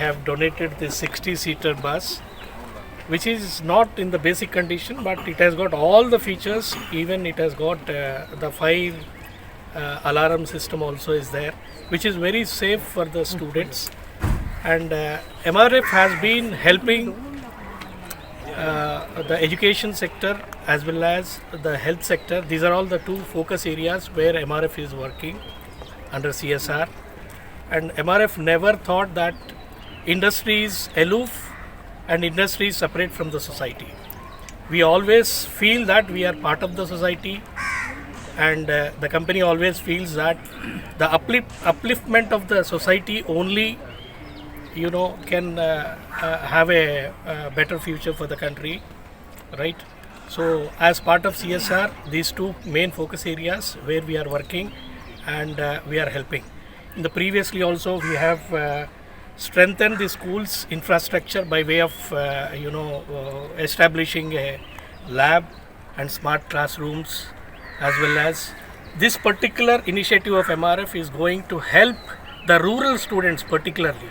have donated this 60-seater bus, which is not in the basic condition, but it has got all the features. Even it has got the fire alarm system also is there, which is very safe for the students. And MRF has been helping the education sector as well as the health sector. These are all the two focus areas where MRF is working under CSR. And MRF never thought that industry is aloof and industry is separate from the society. We always feel that we are part of the society, and the company always feels that the upliftment of the society only can have a better future for the country, right? So as part of CSR, these two main focus areas where we are working, and we are helping. In the previously also we have strengthened the school's infrastructure by way of establishing a lab and smart classrooms, as well as this particular initiative of MRF is going to help the rural students particularly.